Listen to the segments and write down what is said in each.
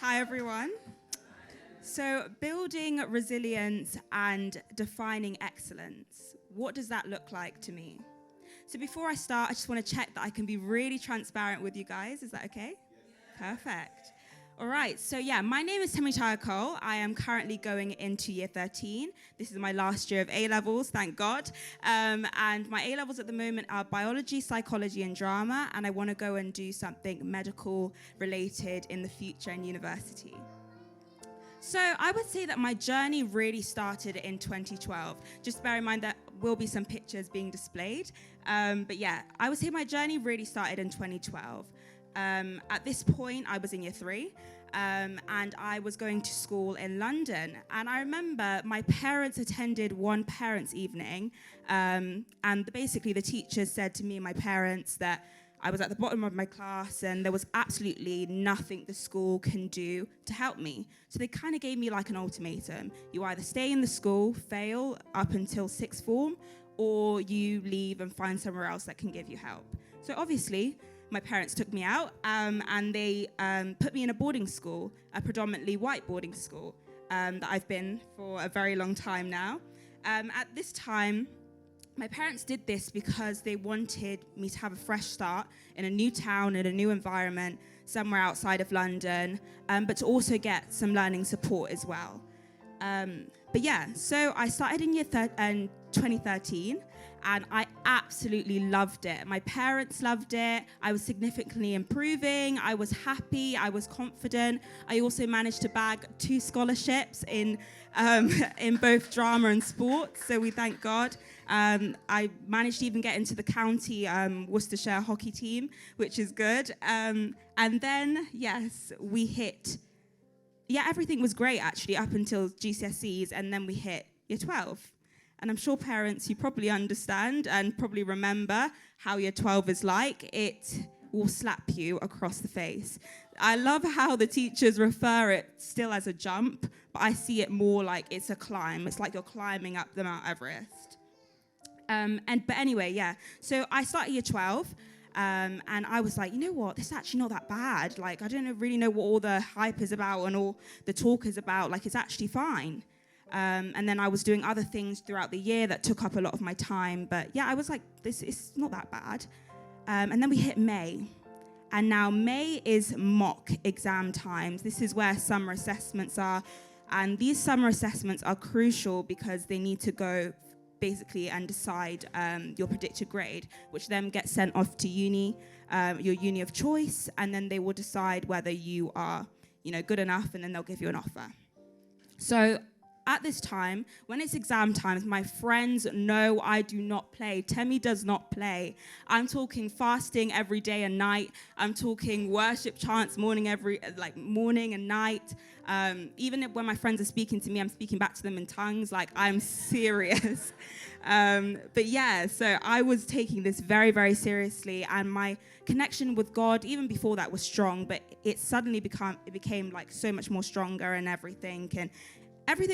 Hi, everyone. So, building resilience and defining excellence. What does that look like to me? So before I start, I just want to check that I can be really transparent with you guys. Is that okay? Yes. Perfect. All right. So my name is Temitayo. I am currently going into year 13. This is my last year of A-levels, thank God. And my A-levels at the moment are biology, psychology, and drama. And I want to go and do something medical related in the future in university. So I would say that my journey really started in 2012. Just bear in mind that will be some pictures being displayed. I would say my journey really started in 2012. At this point, I was in year 3, and I was going to school in London. And I remember my parents attended one parents' evening, and basically the teachers said to me and my parents that I was at the bottom of my class and there was absolutely nothing the school can do to help me. So they kind of gave me like an ultimatum. You either stay in the school, fail up until sixth form, or you leave and find somewhere else that can give you help. So obviously, my parents took me out and they put me in a boarding school, a predominantly white boarding school that I've been for a very long time now. At this time, my parents did this because they wanted me to have a fresh start in a new town, in a new environment, somewhere outside of London, but to also get some learning support as well. So I started in year 2013, and I absolutely loved it. My parents loved it. I was significantly improving. I was happy. I was confident. I also managed to bag 2 scholarships in both drama and sports, so we thank God. I managed to even get into the county Worcestershire hockey team, which is good. And then, we hit... everything was great, actually, up until GCSEs, and then we hit year 12. And I'm sure parents, you probably understand and probably remember how year 12 is like. It will slap you across the face. I love how the teachers refer it still as a jump, but I see it more like it's a climb. It's like you're climbing up the Mount Everest. So I started year 12. And I was like, you know what, this is actually not that bad. Like, I don't really know what all the hype is about and all the talk is about. Like, it's actually fine. And then I was doing other things throughout the year that took up a lot of my time. But I was like, this is not that bad. And then we hit May. And now May is mock exam times. This is where summer assessments are. And these summer assessments are crucial because they need to go basically and decide your predicted grade, which then gets sent off to uni, your uni of choice, and then they will decide whether you are, good enough, and then they'll give you an offer. So at this time, when it's exam times, my friends know I do not play. Temi does not play. I'm talking fasting every day and night. I'm talking worship chants morning and night. Even when my friends are speaking to me, I'm speaking back to them in tongues. Like, I'm serious. So I was taking this very, very seriously, and my connection with God, even before that, was strong, but it suddenly became like so much more stronger and everything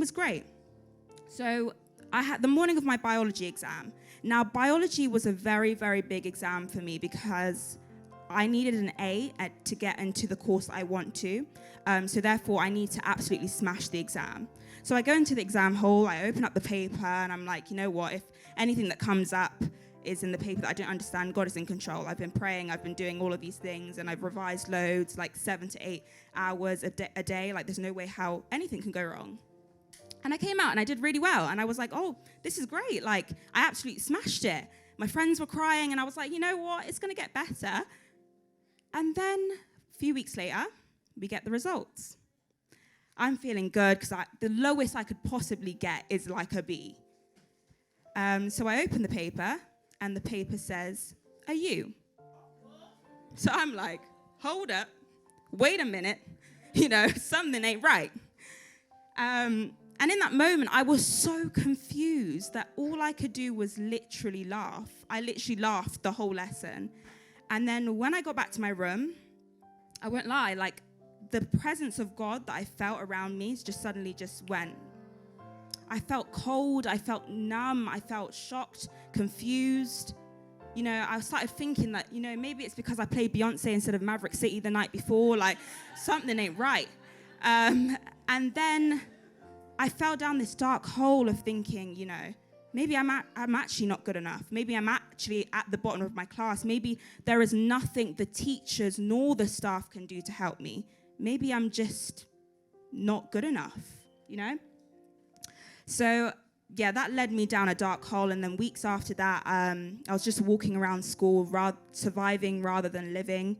was great. So I had the morning of my biology exam. Now, biology was a very, very big exam for me because I needed an A to get into the course I want to. So therefore, I need to absolutely smash the exam. So I go into the exam hall, I open up the paper, and I'm like, you know what? If anything that comes up is in the paper that I don't understand, God is in control. I've been praying, I've been doing all of these things, and I've revised loads, like 7 to 8 hours a day. Like, there's no way how anything can go wrong. And I came out and I did really well. And I was like, oh, this is great. Like, I absolutely smashed it. My friends were crying and I was like, you know what? It's going to get better. And then a few weeks later, we get the results. I'm feeling good because the lowest I could possibly get is like a B. So I open the paper and the paper says, a U. So I'm like, hold up, wait a minute, something ain't right. And in that moment, I was so confused that all I could do was literally laugh. I literally laughed the whole lesson. And then when I got back to my room, I won't lie, like, the presence of God that I felt around me suddenly went. I felt cold, I felt numb, I felt shocked, confused. I started thinking that, maybe it's because I played Beyonce instead of Maverick City the night before, like, something ain't right. And then I fell down this dark hole of thinking, maybe I'm actually not good enough. Maybe I'm actually at the bottom of my class. Maybe there is nothing the teachers nor the staff can do to help me. Maybe I'm just not good enough, So, that led me down a dark hole. And then weeks after that, I was just walking around school, surviving rather than living.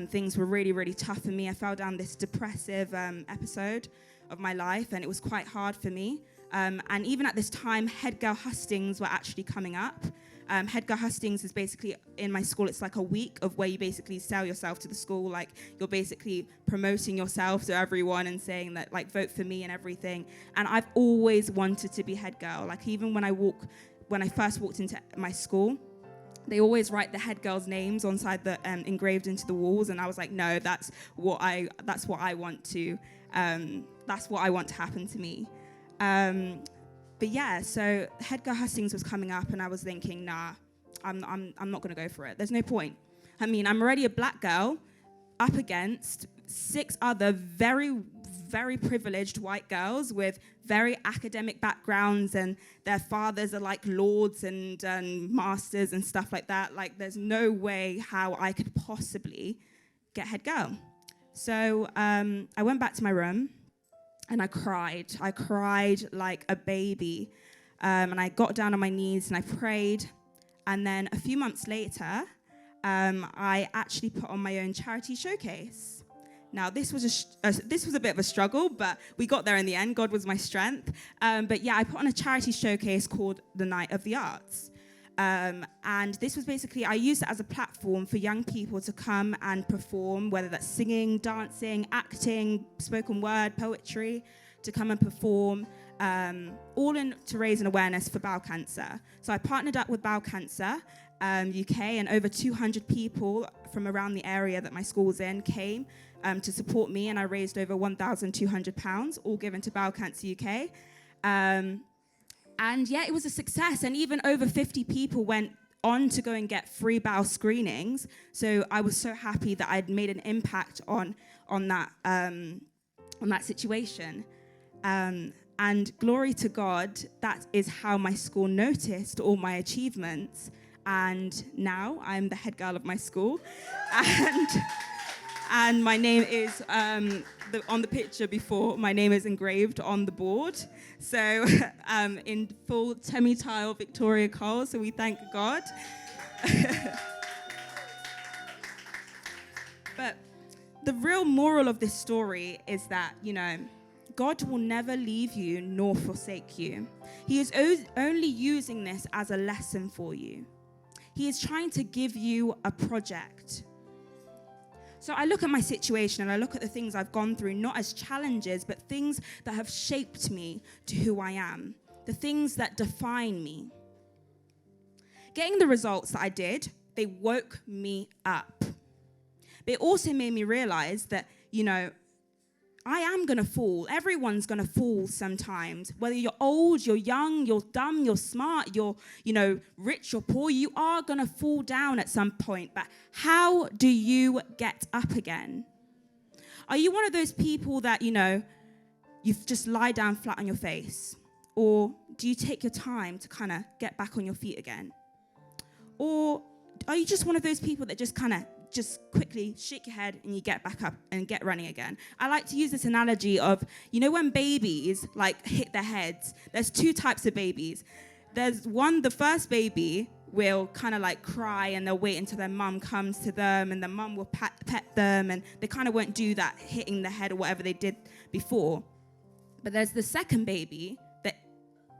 Things were really, really tough for me. I fell down this depressive episode of my life, and it was quite hard for me. And even at this time, head girl hustings were actually coming up. Head girl hustings is basically, in my school, it's like a week of where you basically sell yourself to the school. Like, you're basically promoting yourself to everyone and saying that, like, vote for me and everything. And I've always wanted to be head girl. Like, even when I first walked into my school, they always write the head girls' names on side engraved into the walls, and I was like, no, that's what I want to happen to me. So head girl hustings was coming up, and I was thinking, nah, I'm not gonna go for it. There's no point. I mean, I'm already a black girl up against 6 other very, very privileged white girls with very academic backgrounds, and their fathers are like lords and masters and stuff like that. Like, there's no way how I could possibly get head girl. So I went back to my room and I cried. I cried like a baby. And I got down on my knees and I prayed. And then a few months later, I actually put on my own charity showcase. Now, this was a bit of a struggle, but we got there in the end. God was my strength. I put on a charity showcase called the Night of the Arts. And this was basically, I used it as a platform for young people to come and perform, whether that's singing, dancing, acting, spoken word, poetry, to come and perform, all to raise an awareness for bowel cancer. So I partnered up with Bowel Cancer UK, and over 200 people from around the area that my school was in came to support me, and I raised over £1,200, all given to Bowel Cancer UK. It was a success, and even over 50 people went on to go and get free bowel screenings. So I was so happy that I'd made an impact on that situation. And glory to God, that is how my school noticed all my achievements. And now I'm the head girl of my school. And my name is, on the picture before, my name is engraved on the board. So in full Temitayo Victoria Cole, so we thank God. But the real moral of this story is that, God will never leave you nor forsake you. He is only using this as a lesson for you. He is trying to give you a project. So I look at my situation and I look at the things I've gone through, not as challenges, but things that have shaped me to who I am, the things that define me. Getting the results that I did, they woke me up. But it also made me realize that, I am going to fall. Everyone's going to fall sometimes. Whether you're old, you're young, you're dumb, you're smart, you're, rich or poor, you are going to fall down at some point. But how do you get up again? Are you one of those people that, you just lie down flat on your face? Or do you take your time to kind of get back on your feet again? Or are you just one of those people that just quickly shake your head and you get back up and get running again? I like to use this analogy of, when babies hit their heads, there's 2 types of babies. There's one, the first baby will kind of cry and they'll wait until their mum comes to them and the mum will pet them, and they kind of won't do that hitting the head or whatever they did before. But there's the second baby that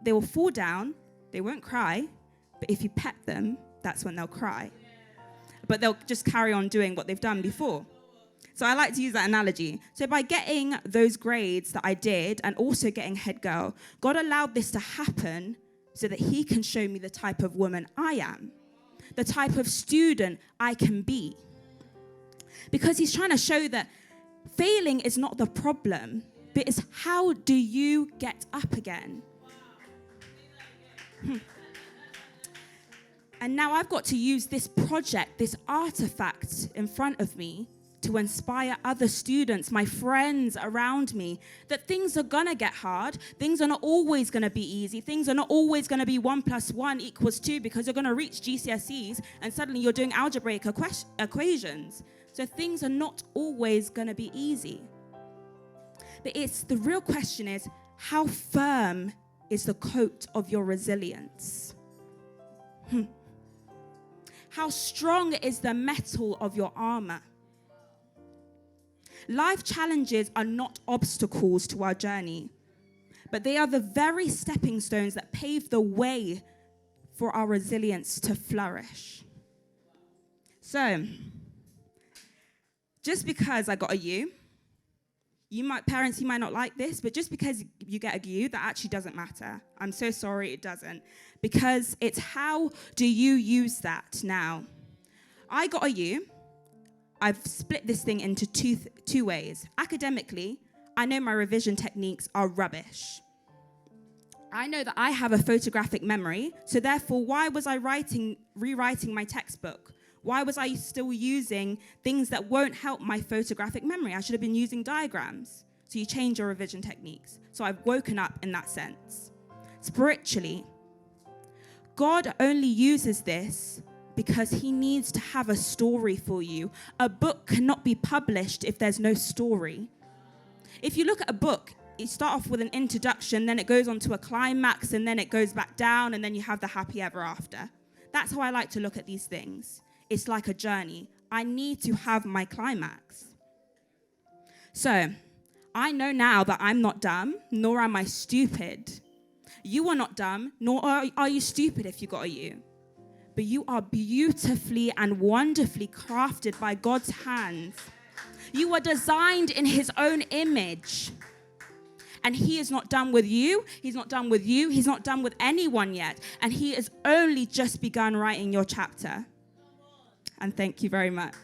they will fall down, they won't cry, but if you pet them, that's when they'll cry. But they'll just carry on doing what they've done before. So I like to use that analogy. So by getting those grades that I did and also getting head girl, God allowed this to happen so that he can show me the type of woman I am, the type of student I can be. Because he's trying to show that failing is not the problem, but it's how do you get up again? And now I've got to use this project, this artifact in front of me to inspire other students, my friends around me, that things are going to get hard. Things are not always going to be easy. Things are not always going to be 1 + 1 = 2 because you're going to reach GCSEs and suddenly you're doing algebraic equations. So things are not always going to be easy. But the real question is, how firm is the coat of your resilience? How strong is the metal of your armor? Life challenges are not obstacles to our journey, but they are the very stepping stones that pave the way for our resilience to flourish. So, just because I got a U, parents, you might not like this, but just because you get a U, that actually doesn't matter. I'm so sorry, it doesn't. Because it's how do you use that now? I got a U. I've split this thing into two ways. Academically, I know my revision techniques are rubbish. I know that I have a photographic memory, so therefore, why was I rewriting my textbook? Why was I still using things that won't help my photographic memory? I should have been using diagrams. So you change your revision techniques. So I've woken up in that sense. Spiritually, God only uses this because he needs to have a story for you. A book cannot be published if there's no story. If you look at a book, you start off with an introduction, then it goes on to a climax, and then it goes back down, and then you have the happy ever after. That's how I like to look at these things. It's like a journey. I need to have my climax. So, I know now that I'm not dumb, nor am I stupid. You are not dumb, nor are you stupid if you got a U. But you are beautifully and wonderfully crafted by God's hands. You are designed in his own image. And he is not done with you. He's not done with you. He's not done with anyone yet. And he has only just begun writing your chapter. And thank you very much.